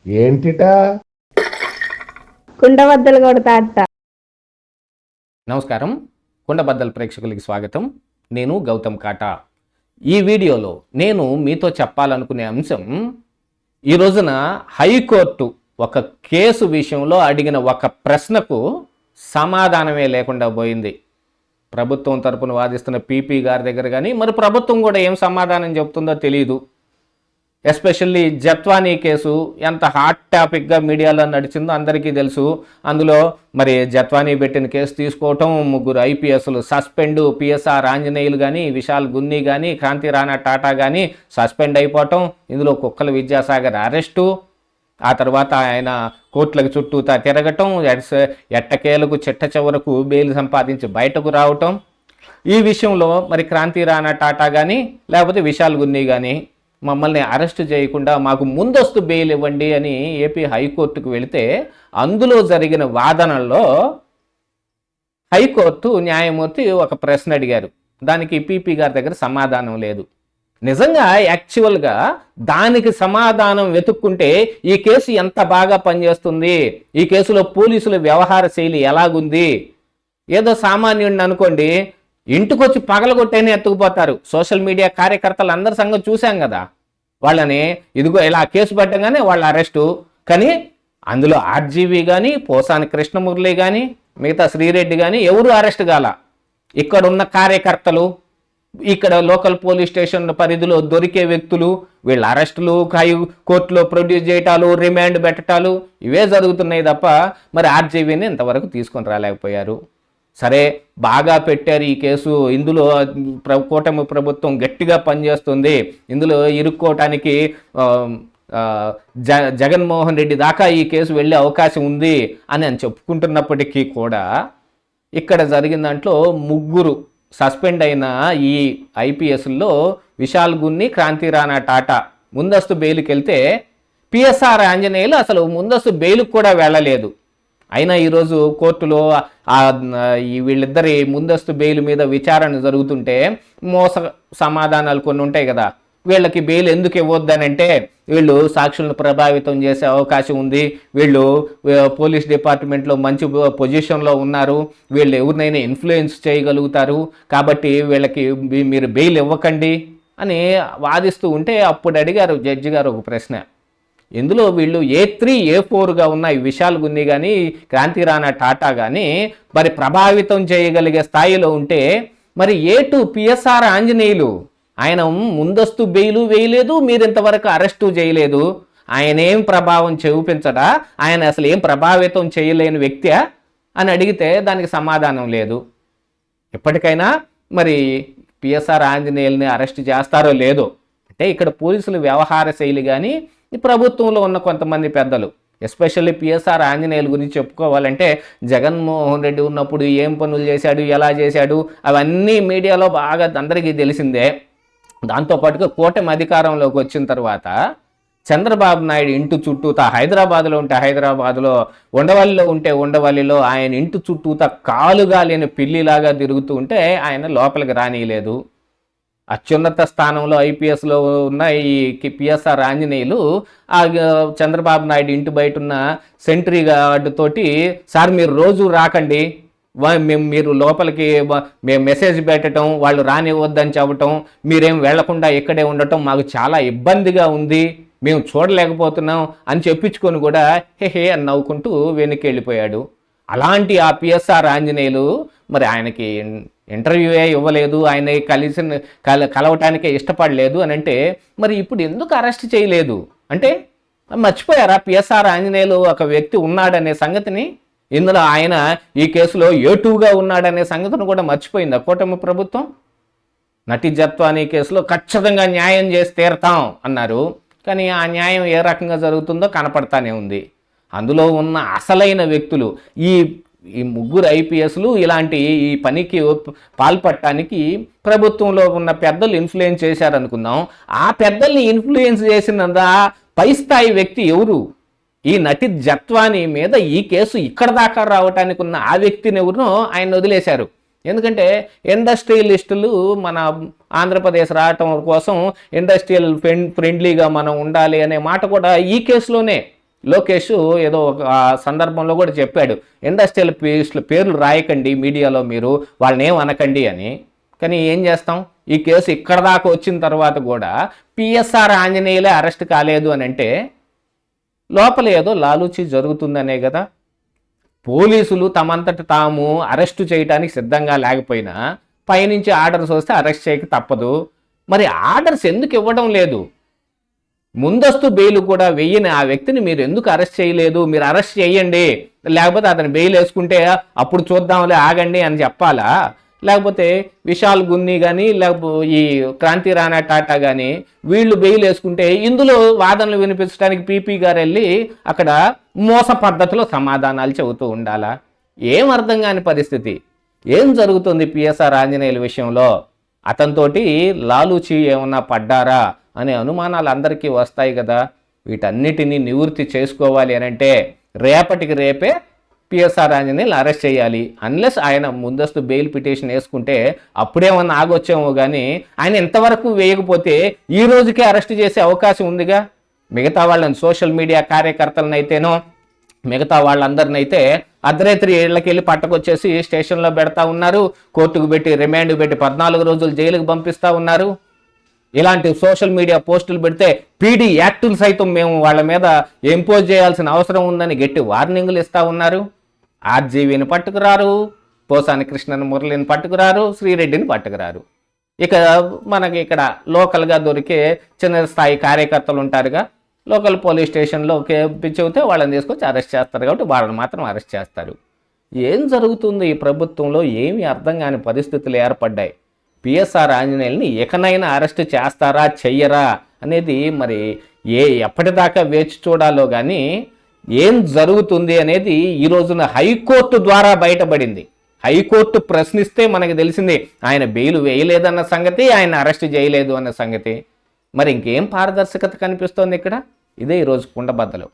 ఏంటిటా కుండబద్దలు కొడతా అత్త. నమస్కారం, కుండబద్దల ప్రేక్షకులకి స్వాగతం. నేను గౌతమ్ కాటా. ఈ వీడియోలో నేను మీతో చెప్పాలనుకునే అంశం, ఈ రోజున హైకోర్టు ఒక కేసు విషయంలో అడిగిన ఒక ప్రశ్నకు సమాధానమే లేకుండా పోయింది. ప్రభుత్వం తరపున వాదిస్తున్న పీపీ గారి దగ్గర కానీ మరి ప్రభుత్వం కూడా ఏం సమాధానం చెప్తుందో తెలియదు. ఎస్పెషల్లీ జత్వానీ కేసు ఎంత హాట్ టాపిక్గా మీడియాలో నడిచిందో అందరికీ తెలుసు. అందులో మరి జత్వానీ పెట్టిన కేసు తీసుకోవటం, 3 ఐపీఎస్లు సస్పెండ్, పిఎస్ఆర్ ఆంజనేయులు కానీ, విశాల్ గున్ని కానీ, క్రాంతి రాణా టాటా కానీ సస్పెండ్ అయిపోవటం, ఇందులో కుక్కల విద్యాసాగర్ అరెస్టు, ఆ తర్వాత ఆయన కోర్టులకు చుట్టూ తిరగటం, ఎట్టకేలకు చిట్ట చివరకు బెయిల్ సంపాదించి బయటకు రావటం. ఈ విషయంలో మరి క్రాంతి రాణా టాటా కానీ లేకపోతే విశాల్ గున్ని కానీ మమ్మల్ని అరెస్ట్ చేయకుండా మాకు ముందస్తు బెయిల్ ఇవ్వండి అని ఏపీ హైకోర్టుకు వెళితే, అందులో జరిగిన వాదనల్లో హైకోర్టు న్యాయమూర్తి ఒక ప్రశ్న అడిగారు. దానికి పీపీ గారి దగ్గర సమాధానం లేదు. నిజంగా యాక్చువల్గా దానికి సమాధానం వెతుక్కుంటే ఈ కేసు ఎంత బాగా పనిచేస్తుంది, ఈ కేసులో పోలీసుల వ్యవహార శైలి ఎలాగుంది, ఏదో సామాన్యుడిని అనుకోండి ఇంటికొచ్చి పగలగొట్టేనే ఎత్తుకుపోతారు. సోషల్ మీడియా కార్యకర్తలు అందరి సంగతి చూశాం కదా, వాళ్ళని ఇదిగో ఇలా కేసు పెట్టగానే వాళ్ళ అరెస్టు. కానీ అందులో ఆర్జీవి కానీ, పోసాని కృష్ణమురళి కానీ, మిగతా శ్రీరెడ్డి కానీ ఎవరు అరెస్ట్ కాల. ఇక్కడున్న కార్యకర్తలు, ఇక్కడ లోకల్ పోలీస్ స్టేషన్ పరిధిలో దొరికే వ్యక్తులు, వీళ్ళ అరెస్టులు, కోర్టులో ప్రొడ్యూస్ చేయటాలు, రిమాండ్ పెట్టటాలు ఇవే జరుగుతున్నాయి తప్ప మరి ఆర్జీవీని ఇంతవరకు తీసుకొని రాలేకపోయారు. సరే, బాగా పెట్టారు ఈ కేసు, ఇందులో కూటమి ప్రభుత్వం గట్టిగా పనిచేస్తుంది, ఇందులో ఇరుక్కోవటానికి జగన్మోహన్ రెడ్డి దాకా ఈ కేసు వెళ్ళే అవకాశం ఉంది అని చెప్పుకుంటున్నప్పటికీ కూడా ఇక్కడ జరిగిన దాంట్లో 3 సస్పెండ్ అయిన ఈ ఐపీఎస్లో విశాల్ గున్ని, క్రాంతి రాణా టాటా ముందస్తు బెయిల్కి వెళ్తే పిఎస్ఆర్ ఆంజనేయులు అసలు ముందస్తు బెయిల్కి కూడా వెళ్ళలేదు. అయినా ఈరోజు కోర్టులో వీళ్ళిద్దరి ముందస్తు బెయిల్ మీద విచారణ జరుగుతుంటే సమాధానాలు కొన్ని ఉంటాయి కదా. వీళ్ళకి బెయిల్ ఎందుకు ఇవ్వద్దనంటే వీళ్ళు సాక్షులను ప్రభావితం చేసే అవకాశం ఉంది, వీళ్ళు పోలీస్ డిపార్ట్మెంట్లో మంచి పొజిషన్లో ఉన్నారు, వీళ్ళు ఎవరినైనా ఇన్ఫ్లుయెన్స్ చేయగలుగుతారు, కాబట్టి వీళ్ళకి మీరు బెయిల్ ఇవ్వకండి అని వాదిస్తూ ఉంటే అప్పుడు అడిగారు జడ్జి గారు ఒక ప్రశ్న. ఇందులో వీళ్ళు A3, A4గా ఉన్న ఈ విశాల్ గున్ని కానీ, క్రాంతి రాణా టాటా కానీ మరి ప్రభావితం చేయగలిగే స్థాయిలో ఉంటే మరి A2 పిఎస్ఆర్ ఆంజనేయులు ఆయన ముందస్తు బెయిలు వేయలేదు, మీరు ఇంతవరకు అరెస్టు చేయలేదు, ఆయన ఏం ప్రభావం చూపించడా, ఆయన అసలు ఏం ప్రభావితం చేయలేని వ్యక్తి అని అడిగితే దానికి సమాధానం లేదు. ఎప్పటికైనా మరి పిఎస్ఆర్ ఆంజనేయుల్ని అరెస్ట్ చేస్తారో లేదో, అంటే ఇక్కడ పోలీసుల వ్యవహార శైలి కానీ ఈ ప్రభుత్వంలో ఉన్న కొంతమంది పెద్దలు, ఎస్పెషల్లీ పిఎస్ఆర్ ఆంజనేయుల గురించి చెప్పుకోవాలంటే జగన్మోహన్ రెడ్డి ఉన్నప్పుడు ఏం పనులు చేశాడు, ఎలా చేశాడు అవన్నీ మీడియాలో బాగా అందరికీ తెలిసిందే. దాంతోపాటుగా కూటమి అధికారంలోకి వచ్చిన తర్వాత చంద్రబాబు నాయుడు ఇంటి చుట్టూతా, హైదరాబాద్లో ఉంటే హైదరాబాద్లో, ఉండవల్లిలో ఉంటే ఉండవల్లిలో ఆయన ఇంటి చుట్టూతా కాలుగా లేని పిల్లిలాగా తిరుగుతూ ఉంటే ఆయన లోపలికి రానియలేదు. అత్యున్నత స్థానంలో ఐపీఎస్లో ఉన్న ఈ పిఎస్ఆర్ ఆంజనేయులు ఆ చంద్రబాబు నాయుడు ఇంటి బయట ఉన్న సెంట్రీ గార్డు తోటి, సార్ మీరు రోజు రాకండి, మీరు లోపలికి మేము మెసేజ్ పెట్టడం, వాళ్ళు రానివ్వద్దని చెప్పటం, మీరేం వెళ్లకుండా ఇక్కడే ఉండటం మాకు చాలా ఇబ్బందిగా ఉంది, మేము చూడలేకపోతున్నాం అని చెప్పించుకొని కూడా హే అని నవ్వుకుంటూ వెనక్కి వెళ్ళిపోయాడు. అలాంటి ఆ పిఎస్ఆర్ ఆంజనేయులు మరి ఆయనకి ఇంటర్వ్యూయే ఇవ్వలేదు, ఆయన కలవటానికే ఇష్టపడలేదు అని అంటే మరి ఇప్పుడు ఎందుకు అరెస్ట్ చేయలేదు అంటే మర్చిపోయారా పిఎస్ఆర్ ఆంజనేయులు ఒక వ్యక్తి ఉన్నాడనే సంగతిని? ఇందులో ఆయన ఈ కేసులో A2గా ఉన్నాడనే సంగతిని కూడా మర్చిపోయిందా కూటమి ప్రభుత్వం? నటి జత్వానీ కేసులో ఖచ్చితంగా న్యాయం చేసి తీరతాం అన్నారు, కానీ ఆ న్యాయం ఏ రకంగా జరుగుతుందో కనపడతానే ఉంది. అందులో ఉన్న అసలైన వ్యక్తులు ఈ 3 ఐపీఎస్లు ఇలాంటి ఈ పనికి పాల్పడటానికి ప్రభుత్వంలో ఉన్న పెద్దలు ఇన్ఫ్లుయెన్స్ చేశారనుకుందాం. ఆ పెద్దల్ని ఇన్ఫ్లుయెన్స్ చేసిన పై స్థాయి వ్యక్తి ఎవరు? ఈ నటి జత్వానీ మీద ఈ కేసు ఇక్కడ దాకా రావటానికి ఉన్న ఆ వ్యక్తిని ఎవరినో ఆయన వదిలేశారు. ఎందుకంటే ఇండస్ట్రియలిస్టులు మన ఆంధ్రప్రదేశ్ రావటం కోసం ఇండస్ట్రియల్ ఫ్రెండ్లీగా మనం ఉండాలి అనే మాట కూడా ఈ కేసులోనే లోకేష్ ఏదో ఒక సందర్భంలో కూడా చెప్పాడు, ఇండస్ట్రియల్ పేర్లు రాయకండి మీడియాలో, మీరు వాళ్ళని ఏం అనకండి అని. కానీ ఏం చేస్తాం, ఈ కేసు ఇక్కడ దాకా వచ్చిన తర్వాత కూడా పిఎస్ఆర్ ఆంజనేయులే అరెస్ట్ కాలేదు అని అంటే లోపల ఏదో లాలూచి జరుగుతుందనే కదా. పోలీసులు తమంతట తాము అరెస్టు చేయడానికి సిద్ధంగా లేకపోయినా పైనుంచి ఆర్డర్స్ వస్తే అరెస్ట్ చేయక తప్పదు. మరి ఆర్డర్స్ ఎందుకు ఇవ్వడం లేదు? ముందస్తు బెయిల్ కూడా వెయ్యని ఆ వ్యక్తిని మీరు ఎందుకు అరెస్ట్ చేయలేదు? మీరు అరెస్ట్ చేయండి, లేకపోతే అతను బెయిల్ వేసుకుంటే అప్పుడు చూద్దాంలే ఆగండి అని చెప్పాలా? లేకపోతే విశాల్ గున్ని కానీ లేకపోతే ఈ క్రాంతి రాణా టాటా కానీ వీళ్ళు బెయిల్ వేసుకుంటే ఇందులో వాదనలు వినిపించడానికి పీపీ గారు వెళ్ళి అక్కడ మోస పద్ధతిలో సమాధానాలు చెబుతూ ఉండాలా? ఏం అర్థం కాని పరిస్థితి. ఏం జరుగుతుంది పిఎస్ఆర్ ఆంజనేయుల విషయంలో? అతనితోటి లాలూచి ఏమన్నా పడ్డారా అనే అనుమానాలు అందరికీ వస్తాయి కదా. వీటన్నిటినీ నివృత్తి చేసుకోవాలి అని అంటే రేపటికి రేపే పిఎస్ఆర్ ఆంజనేయులు అరెస్ట్ చేయాలి. అన్లెస్ ఆయన ముందస్తు బెయిల్ పిటిషన్ వేసుకుంటే అప్పుడేమన్నా ఆగొచ్చేమో, కానీ ఆయన ఇంతవరకు వేయకపోతే ఈ రోజుకే అరెస్ట్ చేసే అవకాశం ఉందిగా. మిగతా వాళ్ళని సోషల్ మీడియా కార్యకర్తలనైతేనో మిగతా వాళ్ళందరినైతే అర్ధరాత్రి ఇళ్ళకి వెళ్ళి పట్టకొచ్చేసి స్టేషన్లో పెడతా ఉన్నారు, కోర్టుకు పెట్టి రిమాండ్ పెట్టి 14 రోజులు జైలుకు పంపిస్తూ ఉన్నారు. ఇలాంటి సోషల్ మీడియా పోస్టులు పెడితే పీడీ యాక్టులు సైతం మేము వాళ్ళ మీద ఇంపోజ్ చేయాల్సిన అవసరం ఉందని గట్టి వార్నింగులు ఇస్తూ ఉన్నారు. ఆర్జీవీని పట్టుకురారు, పోసాని కృష్ణన్ మురళిని పట్టుకురారు, శ్రీరెడ్డిని పట్టుకురారు. ఇక మనకి ఇక్కడ లోకల్గా దొరికే చిన్న స్థాయి కార్యకర్తలు ఉంటారుగా, లోకల్ పోలీస్ స్టేషన్లో చెబితే వాళ్ళని తీసుకొచ్చి అరెస్ట్ చేస్తారు, కాబట్టి వాళ్ళని మాత్రం అరెస్ట్ చేస్తారు. ఏం జరుగుతుంది ఈ ప్రభుత్వంలో? ఏమీ అర్థం కాని పరిస్థితులు ఏర్పడ్డాయి. పిఎస్ఆర్ ఆంజనేయుల్ని ఎకనైనా అరెస్ట్ చేస్తారా చెయ్యరా అనేది మరి ఎప్పటిదాకా వేచి చూడాలో కానీ ఏం జరుగుతుంది అనేది ఈ రోజున హైకోర్టు ద్వారా బయటపడింది. హైకోర్టు ప్రశ్నిస్తే మనకు తెలిసింది ఆయన బెయిల్ వేయలేదన్న సంగతి, ఆయన అరెస్ట్ చేయలేదు అన్న సంగతి. మరి ఇంకేం పారదర్శకత కనిపిస్తోంది ఇక్కడ? ఇదే ఈరోజు కుండబద్దలు.